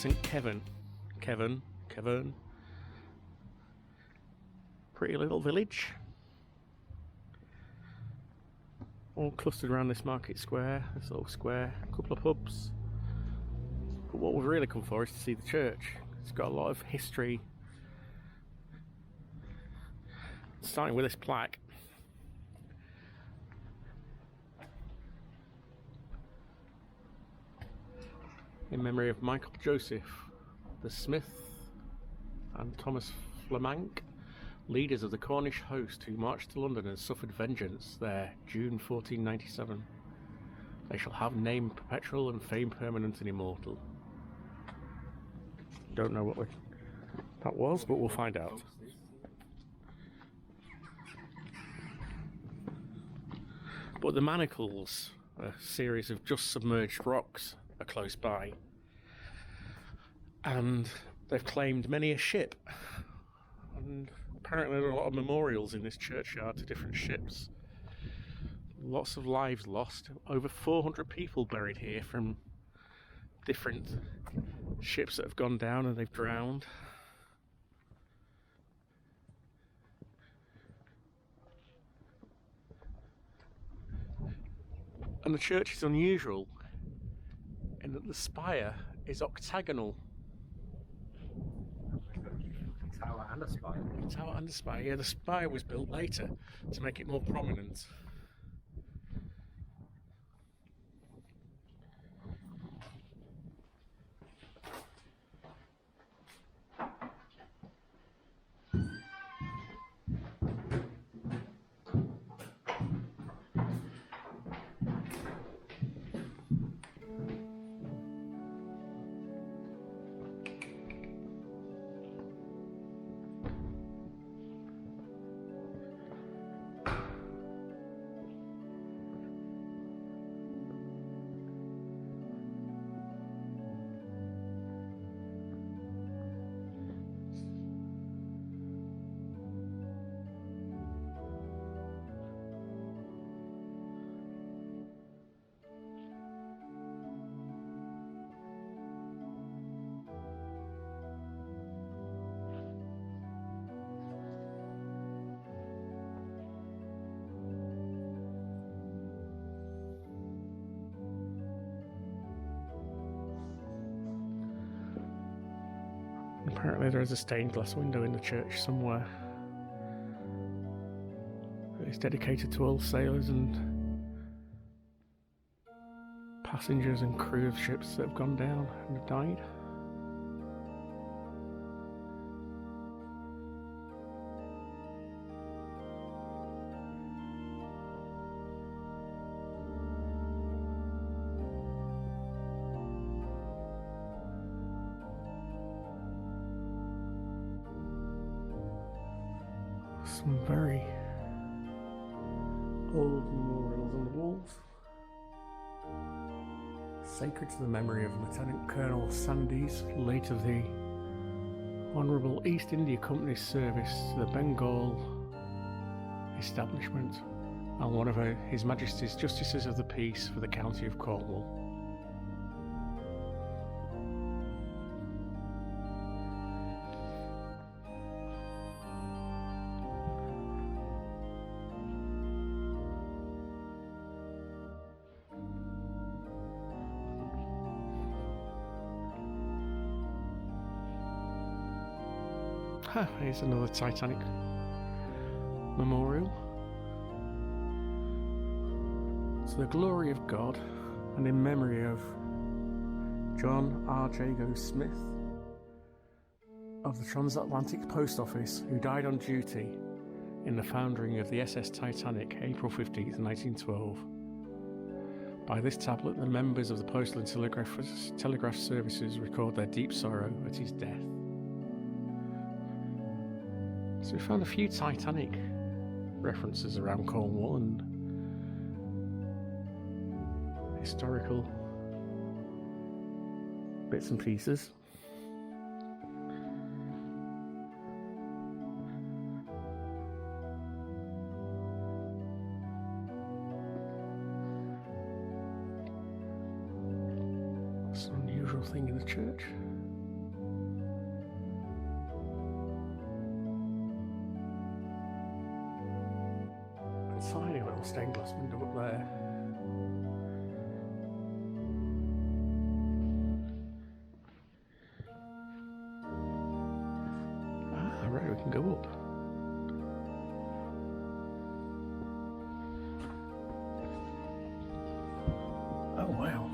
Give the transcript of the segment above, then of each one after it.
St. Keverne. Pretty little village. All clustered around this market square, this little square, a couple of pubs. But what we've really come for is to see the church. It's got a lot of history. Starting with this plaque. In memory of Michael Joseph, the Smith, and Thomas Flamanck, leaders of the Cornish host who marched to London and suffered vengeance there, June 1497. They shall have name perpetual and fame permanent and immortal. Don't know what that was, but we'll find out. But the Manacles, a series of just submerged rocks, are close by. And they've claimed many a ship. And apparently there are a lot of memorials in this churchyard to different ships. Lots of lives lost. Over 400 people buried here from different ships that have gone down and they've drowned. And the church is unusual in that the spire is octagonal. Tower and a spire. Tower and a spire. Yeah, the spire was built later to make it more prominent. Apparently there is a stained glass window in the church somewhere. It's dedicated to all sailors and passengers and crew of ships that have gone down and have died. Some very old memorials on the walls. Sacred to the memory of Lieutenant Colonel Sandys, late of the Honourable East India Company's service to the Bengal establishment, and one of His Majesty's Justices of the Peace for the County of Cornwall. Here's another Titanic memorial. To the glory of God and in memory of John R. Jago Smith of the Transatlantic Post Office, who died on duty in the foundering of the SS Titanic, April 15th, 1912. By this tablet, the members of the Postal and Telegraph Services record their deep sorrow at his death. So we found a few Titanic references around Cornwall and historical bits and pieces. It's an unusual thing in the church. tiny little stained glass window up there. Ah, right, we can go up. Oh wow.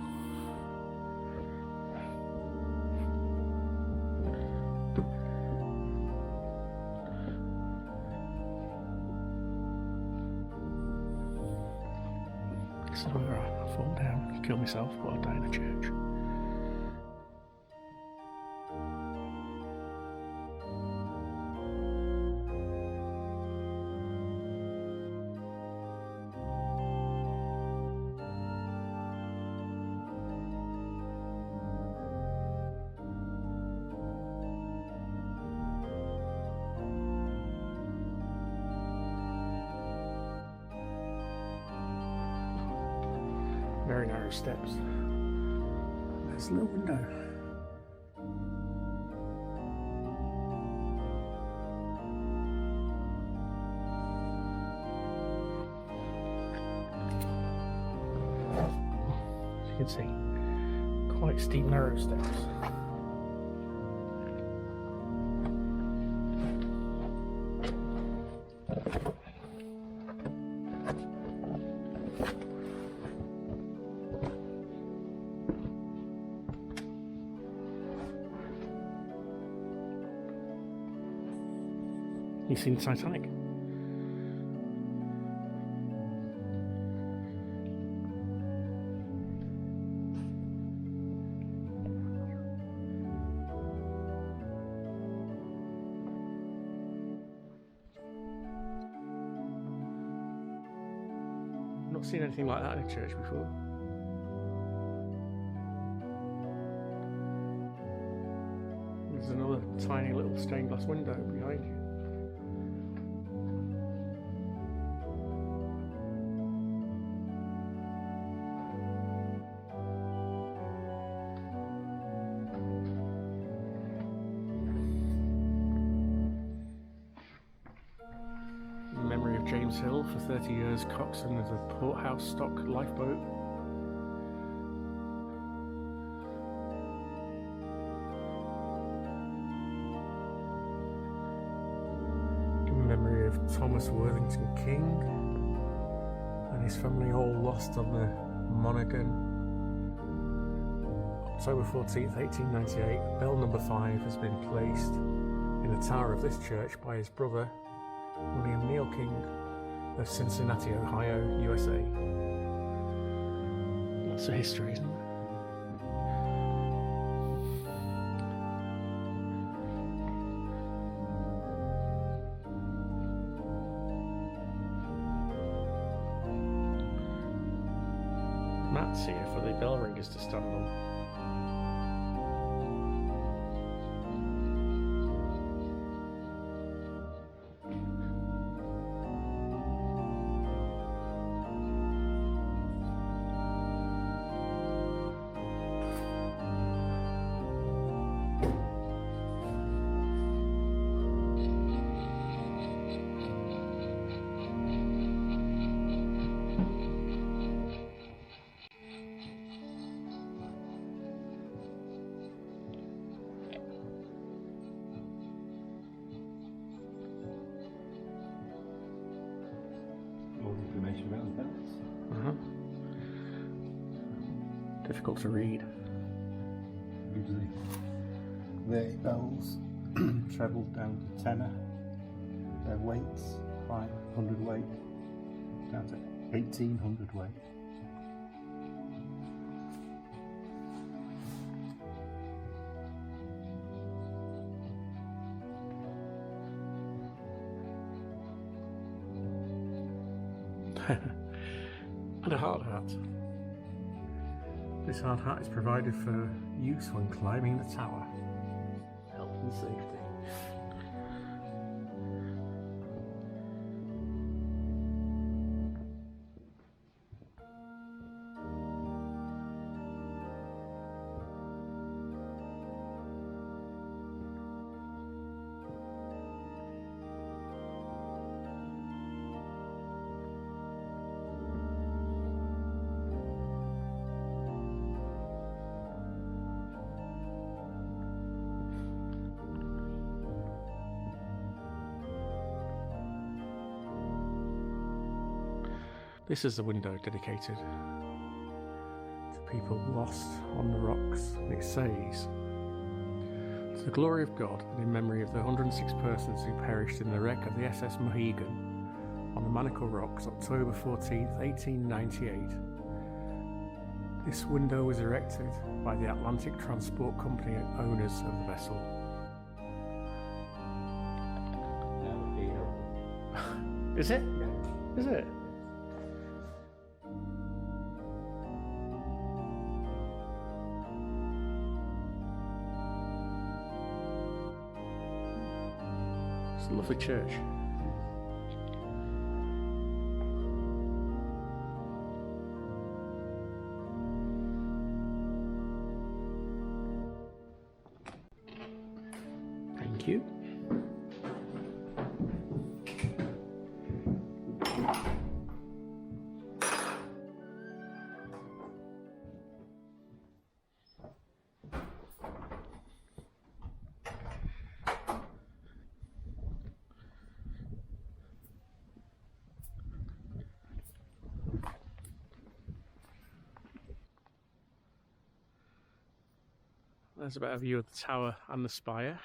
So I fall down, kill myself, but I die in a church. Very narrow steps. There's a little window. As you can see, quite steep, narrow steps. You seen the Titanic? Not seen anything like that in a church before. There's another tiny little stained glass window behind you. In memory of James Hill, for 30 years coxswain of the Porthouse Stock lifeboat. In memory of Thomas Worthington King and his family, all lost on the Monaghan. October 14th, 1898, bell number 5 has been placed in the tower of this church by his brother, William Neal King of Cincinnati, Ohio, USA. Lots of history, isn't there? Mats here for the bell ringers to stand on. Information about the bells. Difficult to read. Usually the bells travelled down to tenor. Their weights, 500 weight, down to 1800 weight. And a hard hat. This hard hat is provided for use when climbing the tower. Health and safety. This is a window dedicated to people lost on the rocks, and it says, "To the glory of God and in memory of the 106 persons who perished in the wreck of the SS Mohegan on the Manacle Rocks, October 14th, 1898. This window was erected by the Atlantic Transport Company owners of the vessel." Is it? Is it? It's a lovely church. Thank you. There's a better view of the tower and the spire.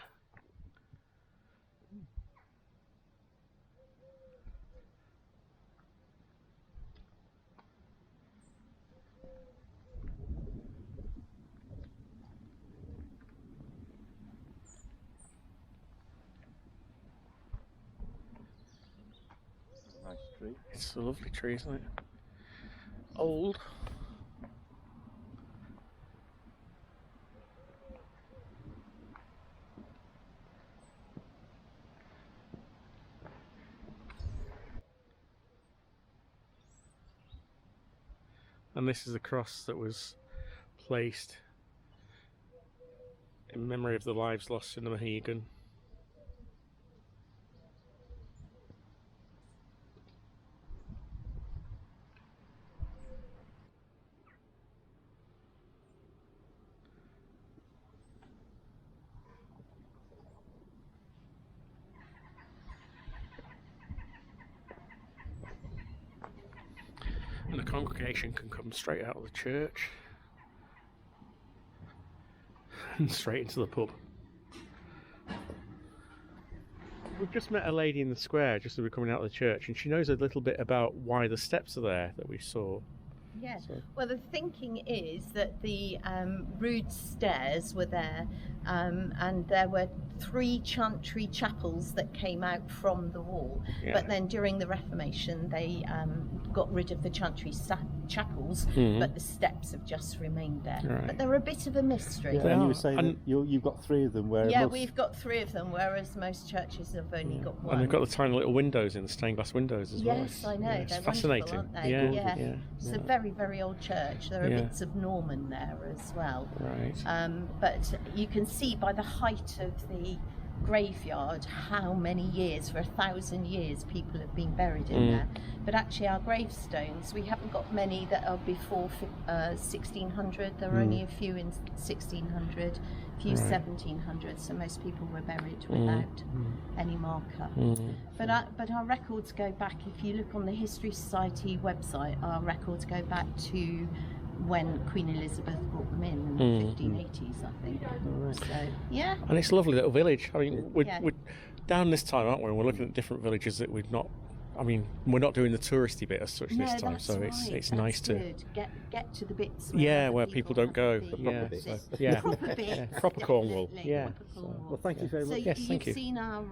Nice tree. It's a lovely tree, isn't it? Old. And this is a cross that was placed in memory of the lives lost in the Mohegan. And the congregation can come straight out of the church and straight into the pub. We've just met a lady in the square just as we're coming out of the church, and she knows a little bit about why the steps are there that we saw. Yeah, well, the thinking is that the rood stairs were there, and there were 3 chantry chapels that came out from the wall. Yeah. But then during the Reformation, they got rid of the chantry chapels, but the steps have just remained there. Right. But they're a bit of a mystery. Yeah, and you were saying that you've got 3 of them, where Yeah, most... we've got 3 of them, whereas most churches have only got 1. And they've got the tiny little windows in the stained glass windows as well. Yes, I know. Yeah, it's They're fascinating. wonderful, aren't they? Yeah. It's a very, very old church. There are Yeah. bits of Norman there as well. Right. But you can see by the height of the graveyard how many years, for 1,000 years, people have been buried in there. But actually our gravestones, we haven't got many that are before 1600. There are only a few in 1600, a few 1700, so most people were buried without any marker. But our records go back, if you look on the History Society website, our records go back to when Queen Elizabeth brought them in the 1580s, I think. So, yeah. And it's a lovely little village. I mean, we're down this time, aren't we? We're looking at different villages that we've not. I mean, we're not doing the touristy bit as such this time, so it's that's nice good. to get to the bits. where people don't go. The proper bits. Proper Cornwall. Definitely, Yeah. proper Cornwall. Well, thank you very much. So Yes, you've thank you. seen our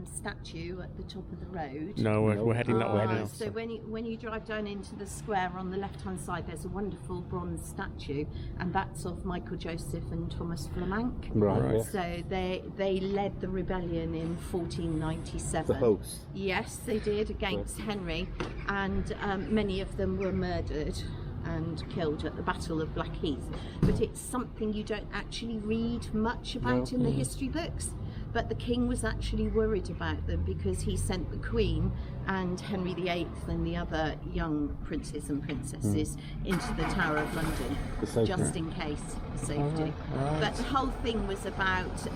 statue at the top of the road. No, we're heading that way now. So when you drive down into the square on the left-hand side, there's a wonderful bronze statue, and that's of Michael Joseph and Thomas Flamanck. Right. Yeah. So they led the rebellion in 1497. The host. Yes, they did, against Henry, and many of them were murdered and killed at the Battle of Blackheath. But it's something you don't actually read much about in the history books. But the king was actually worried about them because he sent the Queen and Henry VIII and the other young princes and princesses into the Tower of London, just in case, for safety. But the whole thing was about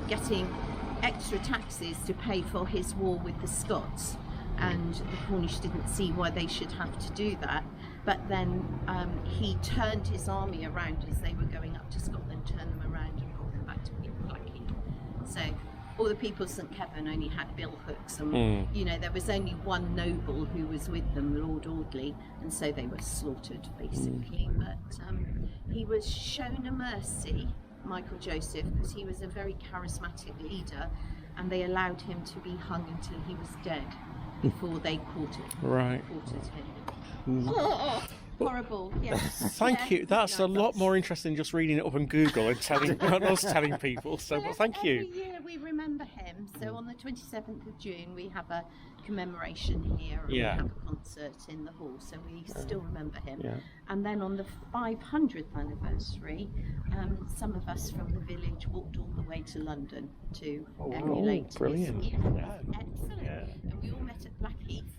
getting extra taxes to pay for his war with the Scots. and the Cornish didn't see why they should have to do that. But then he turned his army around as they were going up to Scotland, turned them around and brought them back to Blackheath. So all the people of St Keverne only had bill hooks, and you know, there was only one noble who was with them, Lord Audley, and so they were slaughtered basically. But he was shown a mercy, Michael Joseph, because he was a very charismatic leader, and they allowed him to be hung until he was dead before they quartered him. Horrible, yes. Thank you. That's a lot more interesting than just reading it up on Google and telling us telling people. So, but thank you. Every year we remember him. So on the 27th of June we have a commemoration here, and we have a concert in the hall. So we still remember him. Yeah. And then on the 500th anniversary, some of us from the village walked all the way to London to emulate. Brilliant! His, excellent. Yeah. And we all met at Blackheath,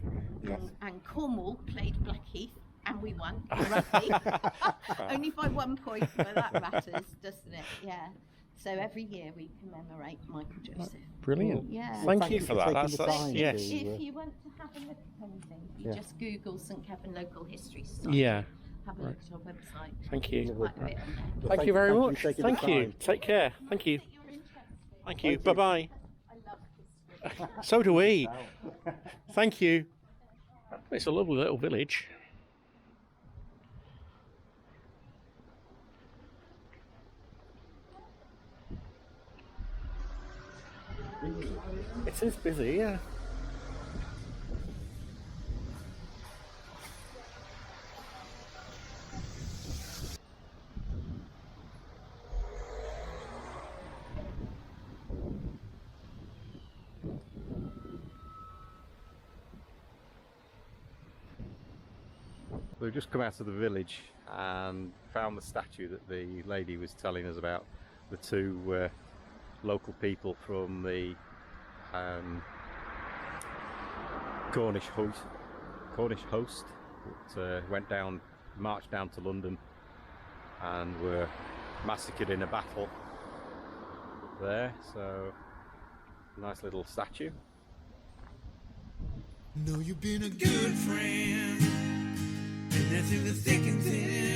and Cornwall played Blackheath. And we won, rugby. Only by 1 point, but that matters, doesn't it? Yeah. So every year we commemorate Michael Joseph. Brilliant. Yeah. Thank you for that. That's yes. If you want to have a look at anything, you just Google St Keverne Local History Society. Yeah. Have a look at our website. Thank you. Quite a bit on there. Thank you very much. Thank you. Take care. Thank you. Thank you. Bye bye. I love history. So do we. Thank you. It's a lovely little village. It is busy, yeah. We've just come out of the village and found the statue that the lady was telling us about, the two local people from the Cornish host that marched down to London and were massacred in a battle there. So, nice little statue. Know you've been a good friend, and that's in the thick and thin.